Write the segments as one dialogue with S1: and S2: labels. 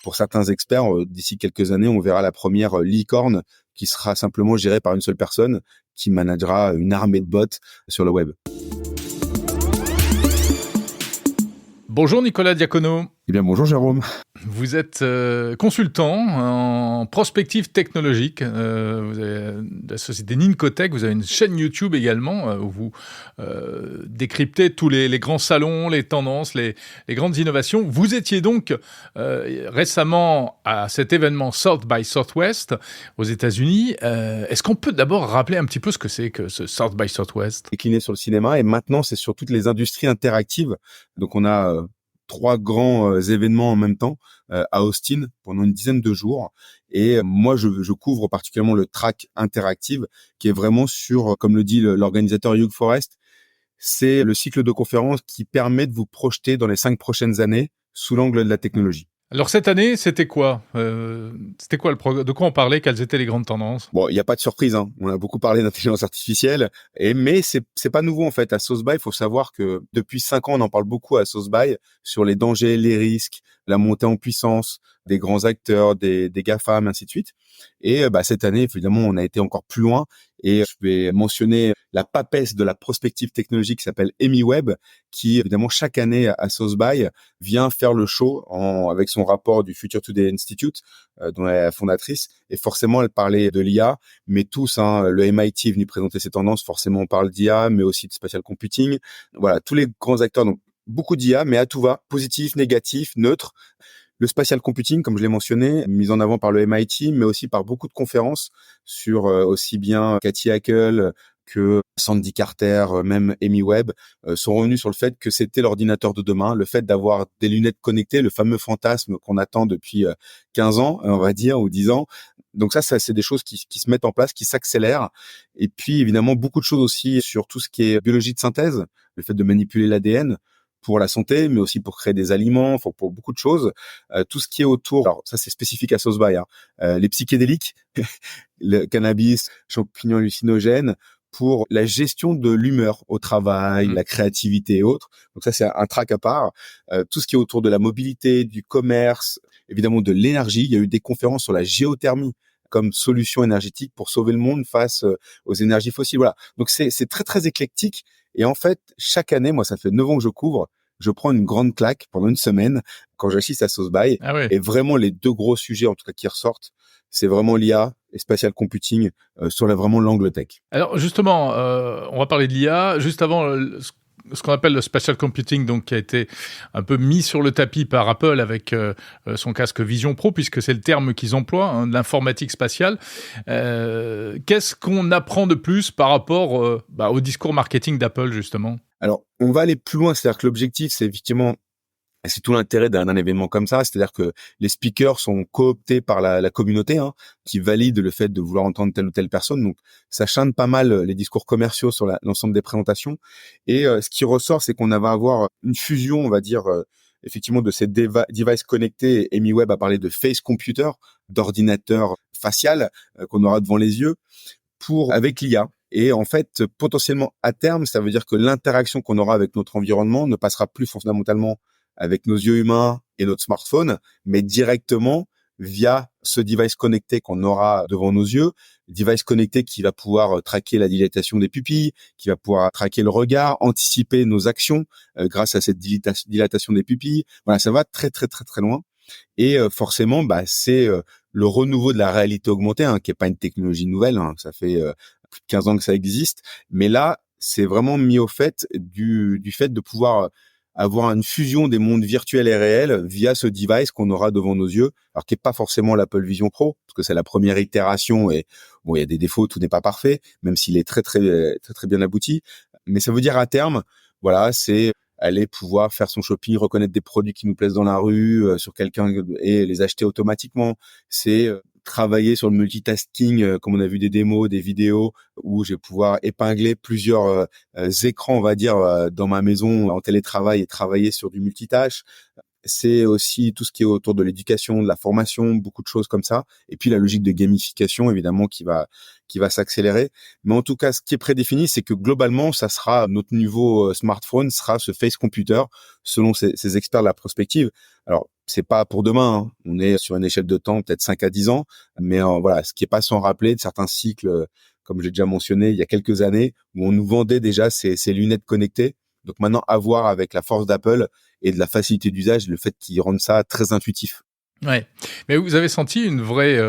S1: pour certains experts, d'ici quelques années, on verra la première licorne qui sera simplement gérée par une seule personne qui managera une armée de bots sur le web.
S2: Bonjour Nicolas Diacono.
S1: Eh bien, bonjour Jérôme.
S2: Vous êtes consultant en prospective technologique. Vous avez la société Nincotech. Vous avez une chaîne YouTube également où vous décryptez tous les grands salons, les tendances, les grandes innovations. Vous étiez donc récemment à cet événement South by Southwest aux États-Unis. Est-ce qu'on peut d'abord rappeler un petit peu ce que c'est que ce South by Southwest ?
S1: Décliné sur le cinéma et maintenant c'est sur toutes les industries interactives. Donc on a 3 grands événements en même temps à Austin pendant une dizaine de jours. Et moi, je couvre particulièrement le track interactive qui est vraiment sur, comme le dit l'organisateur Hugh Forrest, c'est le cycle de conférence qui permet de vous projeter dans les 5 prochaines années sous l'angle de la technologie.
S2: Alors cette année, c'était quoi de quoi on parlait? Quelles étaient les grandes tendances?
S1: Bon, il n'y a pas de surprise, hein. On a beaucoup parlé d'intelligence artificielle, mais c'est pas nouveau en fait. À South by, il faut savoir que depuis 5 ans, on en parle beaucoup à South by sur les dangers, les risques, la montée en puissance des grands acteurs, des GAFAM, ainsi de suite. Et cette année, évidemment, on a été encore plus loin. Et je vais mentionner la papesse de la prospective technologique qui s'appelle Amy Webb, qui évidemment chaque année à South by vient faire le show avec son rapport du Future Today Institute, dont elle est la fondatrice. Et forcément, elle parlait de l'IA, mais tous, le MIT est venu présenter ses tendances. Forcément, on parle d'IA, mais aussi de spatial computing. Voilà, tous les grands acteurs, donc beaucoup d'IA, mais à tout va, positif, négatif, neutre. Le spatial computing, comme je l'ai mentionné, mis en avant par le MIT, mais aussi par beaucoup de conférences sur aussi bien Cathy Hackl que Sandy Carter, même Amy Webb, sont revenus sur le fait que c'était l'ordinateur de demain, le fait d'avoir des lunettes connectées, le fameux fantasme qu'on attend depuis 15 ans, on va dire, ou 10 ans. Donc ça c'est des choses qui se mettent en place, qui s'accélèrent. Et puis évidemment, beaucoup de choses aussi sur tout ce qui est biologie de synthèse, le fait de manipuler l'ADN, pour la santé, mais aussi pour créer des aliments, pour beaucoup de choses. Tout ce qui est autour, alors ça c'est spécifique à South by, les psychédéliques, le cannabis, champignons hallucinogènes, pour la gestion de l'humeur au travail, la créativité et autres. Donc ça c'est un track à part. Tout ce qui est autour de la mobilité, du commerce, évidemment de l'énergie. Il y a eu des conférences sur la géothermie comme solution énergétique pour sauver le monde face aux énergies fossiles. Voilà. Donc c'est très très éclectique. Et en fait, chaque année, moi, ça fait 9 ans que je couvre, je prends une grande claque pendant une semaine quand j'assiste à South by.
S2: Ah ouais.
S1: Et vraiment, les 2 gros sujets, en tout cas, qui ressortent, c'est vraiment l'IA et spatial computing sur vraiment l'angle tech.
S2: Alors justement, on va parler de l'IA. Juste avant, ce qu'on appelle le spatial computing, donc qui a été un peu mis sur le tapis par Apple avec son casque Vision Pro, puisque c'est le terme qu'ils emploient, de l'informatique spatiale. Qu'est-ce qu'on apprend de plus par rapport au discours marketing d'Apple, justement ?
S1: Alors, on va aller plus loin, c'est-à-dire que l'objectif, c'est effectivement, c'est tout l'intérêt d'un événement comme ça, c'est-à-dire que les speakers sont cooptés par la communauté, qui valide le fait de vouloir entendre telle ou telle personne. Donc, ça chante pas mal les discours commerciaux sur l'ensemble des présentations. Et ce qui ressort, c'est qu'on va avoir une fusion, on va dire, effectivement, de ces devices connectés. Amy Webb a parlé de face computer, d'ordinateur facial qu'on aura devant les yeux, avec l'IA. Et en fait, potentiellement, à terme, ça veut dire que l'interaction qu'on aura avec notre environnement ne passera plus fondamentalement avec nos yeux humains et notre smartphone, mais directement via ce device connecté qu'on aura devant nos yeux, device connecté qui va pouvoir traquer la dilatation des pupilles, qui va pouvoir traquer le regard, anticiper nos actions grâce à cette dilatation des pupilles. Voilà, ça va très très très très loin. Et forcément, c'est le renouveau de la réalité augmentée, qui est pas une technologie nouvelle, ça fait plus de 15 ans que ça existe, mais là, c'est vraiment mis au fait du fait de pouvoir avoir une fusion des mondes virtuels et réels via ce device qu'on aura devant nos yeux, alors qui est pas forcément l'Apple Vision Pro, parce que c'est la première itération et bon, il y a des défauts, tout n'est pas parfait, même s'il est très très très très bien abouti, mais ça veut dire à terme, voilà, c'est aller pouvoir faire son shopping, reconnaître des produits qui nous plaisent dans la rue, sur quelqu'un et les acheter automatiquement. C'est travailler sur le multitasking, comme on a vu des démos, des vidéos, où je vais pouvoir épingler plusieurs écrans, on va dire, dans ma maison en télétravail et travailler sur du multitâche. c'est aussi tout ce qui est autour de l'éducation, de la formation, beaucoup de choses comme ça. Et puis la logique de gamification, évidemment, qui va s'accélérer. Mais en tout cas, ce qui est prédéfini, c'est que globalement, ça sera notre nouveau smartphone sera ce face computer, selon ces experts de la prospective. Alors, c'est pas pour demain, hein. On est sur une échelle de temps, peut-être 5 à 10 ans. Mais voilà, ce qui est pas sans rappeler de certains cycles, comme j'ai déjà mentionné, il y a quelques années, où on nous vendait déjà ces lunettes connectées. Donc maintenant, à voir avec la force d'Apple et de la facilité d'usage, le fait qu'ils rendent ça très intuitif.
S2: Ouais. Mais vous avez senti une vraie,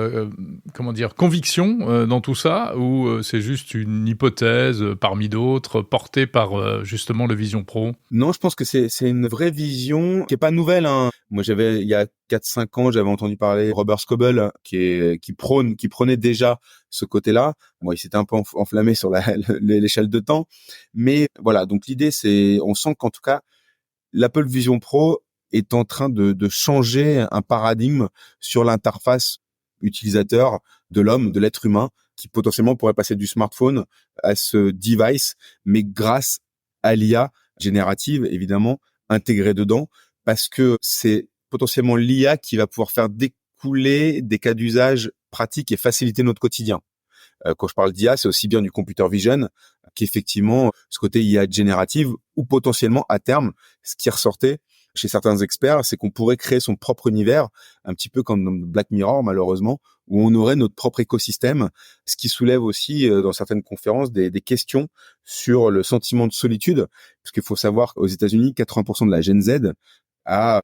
S2: conviction dans tout ça, ou c'est juste une hypothèse parmi d'autres portée par justement le Vision Pro?
S1: Non, je pense que c'est une vraie vision qui est pas nouvelle, hein. Moi, il y a 4-5 ans, j'avais entendu parler de Robert Scoble qui prenait déjà ce côté-là. Bon, il s'était un peu enflammé sur l'échelle de temps. Mais voilà. Donc l'idée, on sent qu'en tout cas, l'Apple Vision Pro est en train de changer un paradigme sur l'interface utilisateur de l'homme, de l'être humain, qui potentiellement pourrait passer du smartphone à ce device, mais grâce à l'IA générative, évidemment, intégrée dedans, parce que c'est potentiellement l'IA qui va pouvoir faire découler des cas d'usage pratiques et faciliter notre quotidien. Quand je parle d'IA, c'est aussi bien du computer vision qu'effectivement ce côté IA générative, ou potentiellement à terme, ce qui ressortait chez certains experts, c'est qu'on pourrait créer son propre univers, un petit peu comme dans Black Mirror malheureusement, où on aurait notre propre écosystème, ce qui soulève aussi dans certaines conférences des questions sur le sentiment de solitude, parce qu'il faut savoir qu'aux États-Unis, 80% de la Gen Z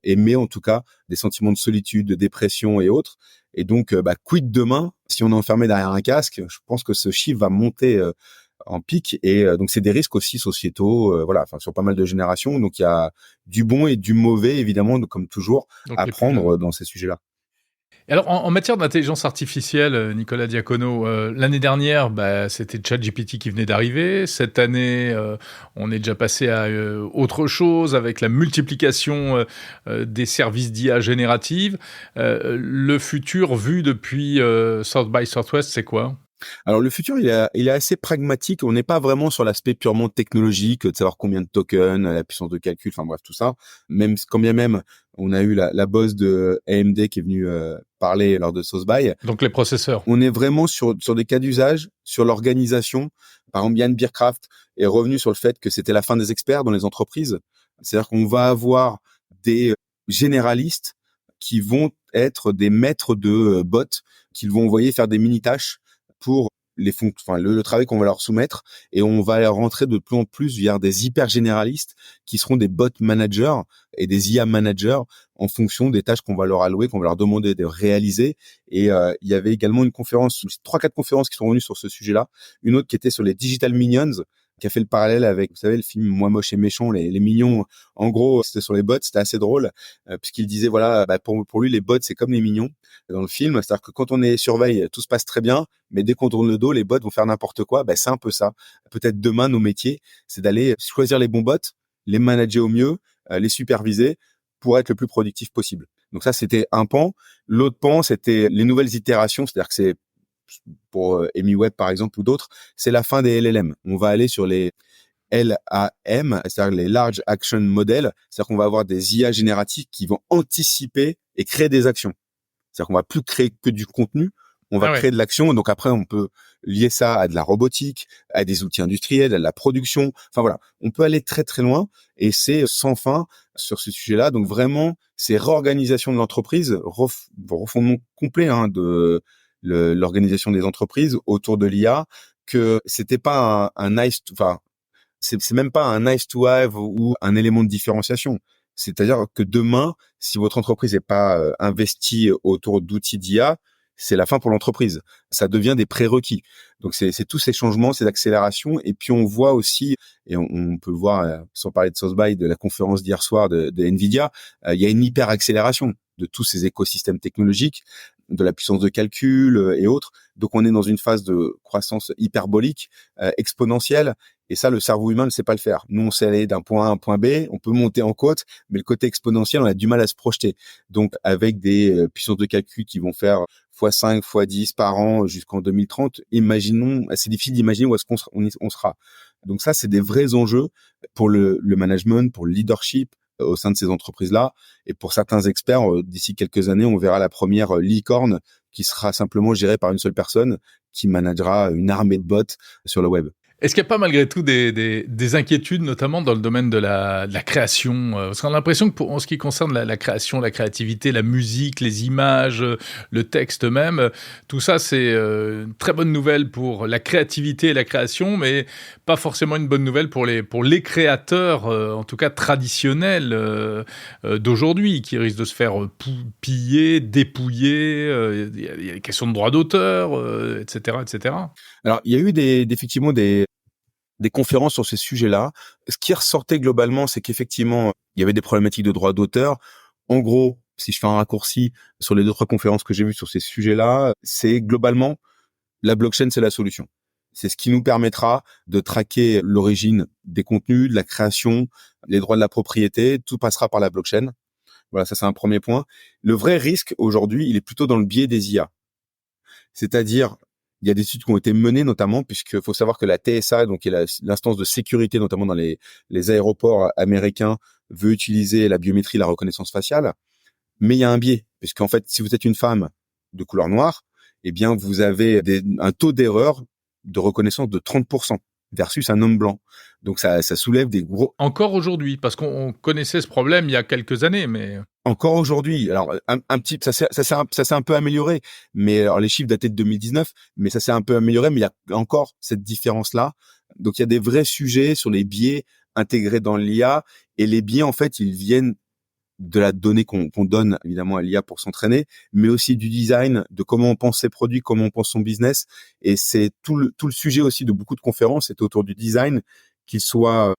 S1: émet en tout cas des sentiments de solitude, de dépression et autres. Et donc, quid demain si on est enfermé derrière un casque? Je pense que ce chiffre va monter en pic, et donc c'est des risques aussi sociétaux, voilà, enfin sur pas mal de générations. Donc il y a du bon et du mauvais évidemment, comme toujours,
S2: Donc
S1: à
S2: les plus jeunes.
S1: prendre dans ces sujets-là.
S2: Et alors, en matière d'intelligence artificielle, Nicolas Diacono, l'année dernière, c'était ChatGPT qui venait d'arriver. Cette année, on est déjà passé à autre chose avec la multiplication des services d'IA générative. Le futur vu depuis South by Southwest, c'est quoi?
S1: Alors le futur, il est assez pragmatique. On n'est pas vraiment sur l'aspect purement technologique, de savoir combien de tokens, la puissance de calcul, enfin bref tout ça. Même quand bien même, on a eu la boss de AMD qui est venue parler lors de South By.
S2: Donc les processeurs.
S1: On est vraiment sur des cas d'usage, sur l'organisation. Par exemple, Yann Bierkraft est revenu sur le fait que c'était la fin des experts dans les entreprises. C'est-à-dire qu'on va avoir des généralistes qui vont être des maîtres de bots, qu'ils vont envoyer faire des mini-tâches pour le travail qu'on va leur soumettre, et on va rentrer de plus en plus vers des hyper généralistes qui seront des bot managers et des IA managers en fonction des tâches qu'on va leur allouer, qu'on va leur demander de réaliser. Et il y avait également une conférence, 3-4 conférences qui sont venues sur ce sujet-là. Une autre qui était sur les digital minions, qui a fait le parallèle avec, vous savez, le film Moi moche et méchant, les mignons. En gros, c'était sur les bots, c'était assez drôle, puisqu'il disait, voilà, pour lui, les bots, c'est comme les mignons dans le film. C'est-à-dire que quand on est surveille, tout se passe très bien, mais dès qu'on tourne le dos, les bots vont faire n'importe quoi. C'est un peu ça. Peut-être demain, nos métiers, c'est d'aller choisir les bons bots, les manager au mieux, les superviser pour être le plus productif possible. Donc ça, c'était un pan. L'autre pan, c'était les nouvelles itérations, c'est-à-dire que c'est pour EmiWeb par exemple ou d'autres, c'est la fin des LLM. On va aller sur les LAM, c'est-à-dire les Large Action Models, c'est-à-dire qu'on va avoir des IA génératives qui vont anticiper et créer des actions. C'est-à-dire qu'on va plus créer que du contenu, on va créer de l'action. Donc après, on peut lier ça à de la robotique, à des outils industriels, à de la production. Enfin voilà, on peut aller très très loin, et c'est sans fin sur ce sujet-là. Donc vraiment, c'est réorganisation de l'entreprise, refondement complet de l'organisation des entreprises autour de l'IA, que c'était pas c'est même pas un nice to have ou un élément de différenciation. C'est-à-dire que demain, si votre entreprise n'est pas investie autour d'outils d'IA, c'est la fin pour l'entreprise. Ça devient des prérequis. Donc c'est tous ces changements, ces accélérations. Et puis on voit aussi, et on peut le voir sans parler de South By, de la conférence d'hier soir de Nvidia, il y a une hyper accélération de tous ces écosystèmes technologiques, de la puissance de calcul et autres. Donc on est dans une phase de croissance hyperbolique, exponentielle. Et ça, le cerveau humain ne sait pas le faire. Nous, on sait aller d'un point A à un point B, on peut monter en côte, mais le côté exponentiel, on a du mal à se projeter. Donc, avec des puissances de calcul qui vont faire x5, x10 par an jusqu'en 2030, imaginons, c'est difficile d'imaginer où est-ce qu'on sera. Donc ça, c'est des vrais enjeux pour le management, pour le leadership, au sein de ces entreprises-là. Et pour certains experts, d'ici quelques années, on verra la première licorne qui sera simplement gérée par une seule personne qui managera une armée de bots sur le web.
S2: Est-ce qu'il n'y a pas malgré tout des inquiétudes, notamment dans le domaine de la création parce qu'on a l'impression que en ce qui concerne la création, la créativité, la musique, les images, le texte même, tout ça c'est une très bonne nouvelle pour la créativité et la création, mais pas forcément une bonne nouvelle pour les créateurs, en tout cas traditionnels d'aujourd'hui, qui risquent de se faire piller, dépouiller. Il y a des questions de droit d'auteur, etc., etc.
S1: Alors, il y a eu effectivement des conférences sur ces sujets-là. Ce qui ressortait globalement, c'est qu'effectivement, il y avait des problématiques de droit d'auteur. En gros, si je fais un raccourci sur les 2-3 conférences que j'ai vues sur ces sujets-là, c'est globalement, la blockchain, c'est la solution. C'est ce qui nous permettra de traquer l'origine des contenus, de la création, les droits de la propriété. Tout passera par la blockchain. Voilà, ça c'est un premier point. Le vrai risque aujourd'hui, il est plutôt dans le biais des IA. C'est-à-dire, il y a des études qui ont été menées notamment, puisque faut savoir que la TSA, donc qui est l'instance de sécurité, notamment dans les aéroports américains, veut utiliser la biométrie, la reconnaissance faciale. Mais il y a un biais, puisqu'en fait, si vous êtes une femme de couleur noire, eh bien, vous avez un taux d'erreur de reconnaissance de 30% versus un homme blanc. Donc ça soulève des gros...
S2: Encore aujourd'hui, parce qu'on connaissait ce problème il y a quelques années, mais...
S1: Encore aujourd'hui, alors un petit, ça s'est un peu amélioré, mais alors les chiffres dataient de 2019, mais ça s'est un peu amélioré, mais il y a encore cette différence-là. Donc il y a des vrais sujets sur les biais intégrés dans l'IA, et les biais en fait ils viennent de la donnée qu'on donne évidemment à l'IA pour s'entraîner, mais aussi du design, de comment on pense ses produits, comment on pense son business, et c'est tout le sujet aussi de beaucoup de conférences, c'est autour du design, qu'il soit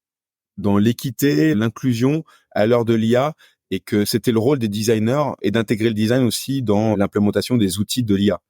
S1: dans l'équité, l'inclusion à l'heure de l'IA, et que c'était le rôle des designers et d'intégrer le design aussi dans l'implémentation des outils de l'IA,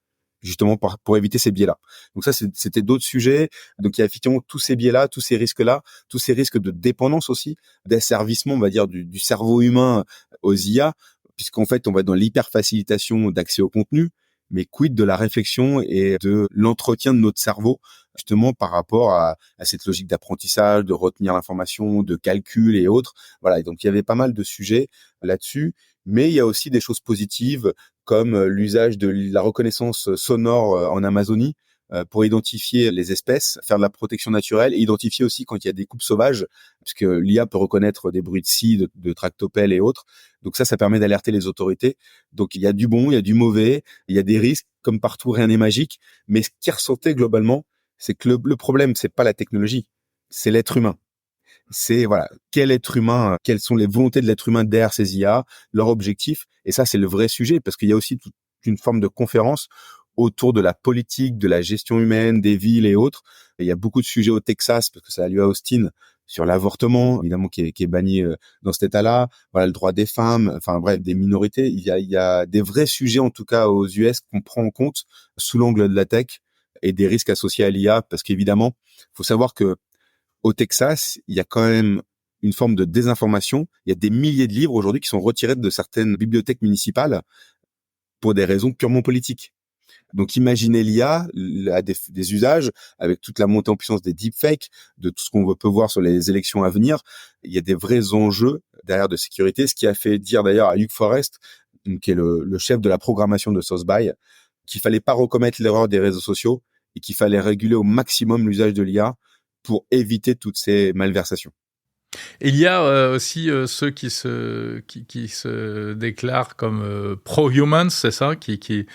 S1: justement pour éviter ces biais-là. Donc ça, c'était d'autres sujets. Donc il y a effectivement tous ces biais-là, tous ces risques-là, tous ces risques de dépendance aussi, d'asservissement, on va dire, du cerveau humain aux IA, puisqu'en fait, on va être dans l'hyper-facilitation d'accès au contenu, mais quid de la réflexion et de l'entretien de notre cerveau, justement par rapport à cette logique d'apprentissage, de retenir l'information, de calcul et autres. Voilà, et donc il y avait pas mal de sujets là-dessus, mais il y a aussi des choses positives comme l'usage de la reconnaissance sonore en Amazonie pour identifier les espèces, faire de la protection naturelle et identifier aussi quand il y a des coupes sauvages, puisque l'IA peut reconnaître des bruits de scie, de tractopelles et autres. Donc ça permet d'alerter les autorités. Donc il y a du bon, il y a du mauvais, il y a des risques, comme partout, rien n'est magique. Mais ce qui ressortait globalement, c'est que le problème, c'est pas la technologie, c'est l'être humain. C'est voilà, quel être humain, quelles sont les volontés de l'être humain derrière ces IA, leur objectif. Et ça, c'est le vrai sujet, parce qu'il y a aussi toute une forme de conférence autour de la politique, de la gestion humaine, des villes et autres. Et il y a beaucoup de sujets au Texas, parce que ça a lieu à Austin, sur l'avortement, évidemment, qui est banni dans cet état-là. Voilà, le droit des femmes, enfin bref, des minorités. Il y a des vrais sujets, en tout cas aux US, qu'on prend en compte sous l'angle de la tech et des risques associés à l'IA, parce qu'évidemment, faut savoir que au Texas, il y a quand même une forme de désinformation. Il y a des milliers de livres aujourd'hui qui sont retirés de certaines bibliothèques municipales pour des raisons purement politiques. Donc imaginez l'IA à des usages avec toute la montée en puissance des deepfakes, de tout ce qu'on peut voir sur les élections à venir. Il y a des vrais enjeux derrière de sécurité, ce qui a fait dire d'ailleurs à Hugh Forrest, qui est le chef de la programmation de SourceBuy, qu'il fallait pas recommettre l'erreur des réseaux sociaux et qu'il fallait réguler au maximum l'usage de l'IA pour éviter toutes ces malversations.
S2: Il y a aussi ceux qui se déclarent comme pro-humans, c'est ça, qui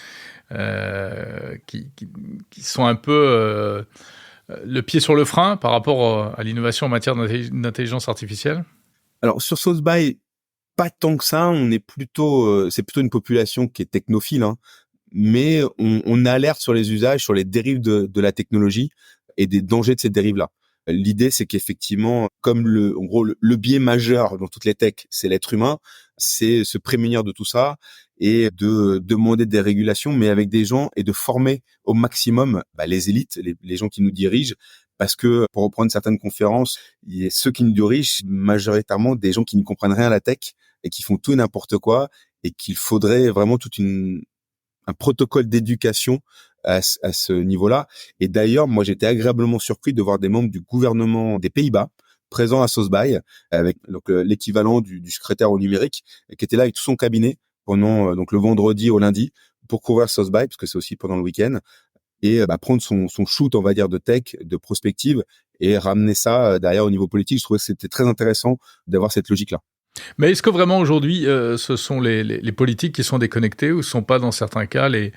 S2: sont un peu le pied sur le frein par rapport à l'innovation en matière d'intelligence artificielle.
S1: Alors sur SourceBuy, pas tant que ça. On est plutôt, c'est plutôt une population qui est technophile, hein, mais on alerte sur les usages, sur les dérives de la technologie et des dangers de ces dérives-là. L'idée, c'est qu'effectivement, comme en gros, le biais majeur dans toutes les techs, c'est l'être humain, c'est se prémunir de tout ça et de demander des régulations, mais avec des gens et de former au maximum les élites, les gens qui nous dirigent, parce que, pour reprendre certaines conférences, il y a ceux qui nous dirigent, majoritairement des gens qui ne comprennent rien à la tech et qui font tout et n'importe quoi, et qu'il faudrait vraiment un protocole d'éducation à ce niveau-là. Et d'ailleurs, moi, j'étais agréablement surpris de voir des membres du gouvernement des Pays-Bas, présent à SourceBuy avec donc l'équivalent du secrétaire au numérique, et qui était là avec tout son cabinet pendant donc le vendredi au lundi pour couvrir SourceBuy, parce que c'est aussi pendant le week-end, et prendre son shoot, on va dire, de tech, de prospective, et ramener ça derrière au niveau politique. Je trouvais que c'était très intéressant d'avoir cette logique-là.
S2: Mais est-ce que vraiment aujourd'hui, ce sont les politiques qui sont déconnectés, ou ce ne sont pas dans certains cas les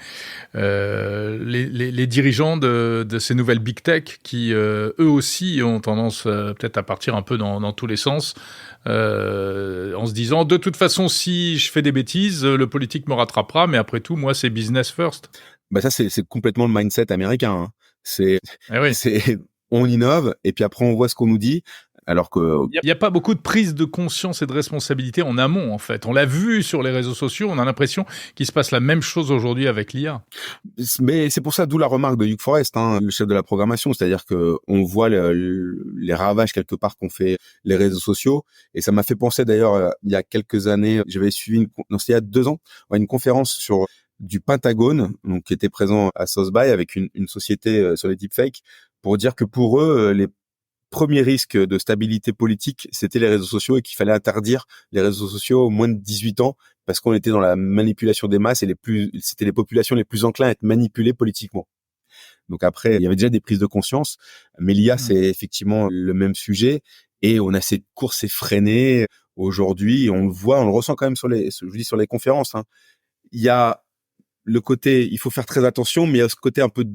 S2: dirigeants de ces nouvelles big tech qui, eux aussi, ont tendance peut-être à partir un peu dans tous les sens, en se disant, de toute façon, si je fais des bêtises, le politique me rattrapera, mais après tout, moi, c'est business first.
S1: Ça, c'est complètement le mindset américain, hein. C'est,
S2: Eh oui.
S1: on innove, et puis après, on voit ce qu'on nous dit. Alors que
S2: il n'y a pas beaucoup de prise de conscience et de responsabilité en amont, en fait. On l'a vu sur les réseaux sociaux, on a l'impression qu'il se passe la même chose aujourd'hui avec l'IA.
S1: Mais c'est pour ça, d'où la remarque de Hugh Forrest, hein, le chef de la programmation, c'est-à-dire que on voit les ravages quelque part qu'ont fait les réseaux sociaux, et ça m'a fait penser d'ailleurs, il y a quelques années, j'avais suivi c'était il y a 2 ans, une conférence sur du Pentagone, donc qui était présent à SourceBuy avec une société sur les deepfakes, pour dire que pour eux, les premiers risques de stabilité politique, c'était les réseaux sociaux, et qu'il fallait interdire les réseaux sociaux aux moins de 18 ans, parce qu'on était dans la manipulation des masses, et c'était les populations les plus enclins à être manipulées politiquement. Donc après, il y avait déjà des prises de conscience, mais l'IA, c'est effectivement le même sujet, et on a cette course effrénée aujourd'hui, on le voit, on le ressent quand même sur les conférences, hein. Il y a le côté, il faut faire très attention, mais il y a ce côté un peu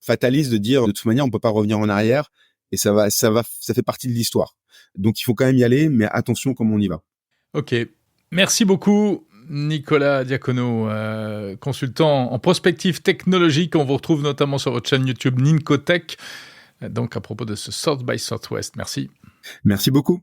S1: fataliste de dire, de toute manière, on peut pas revenir en arrière, et ça fait partie de l'histoire. Donc il faut quand même y aller, mais attention comment on y va.
S2: Ok, merci beaucoup Nicolas Diacono, consultant en prospective technologique. On vous retrouve notamment sur votre chaîne YouTube Nincotech, donc à propos de ce South by Southwest. Merci.
S1: Merci beaucoup.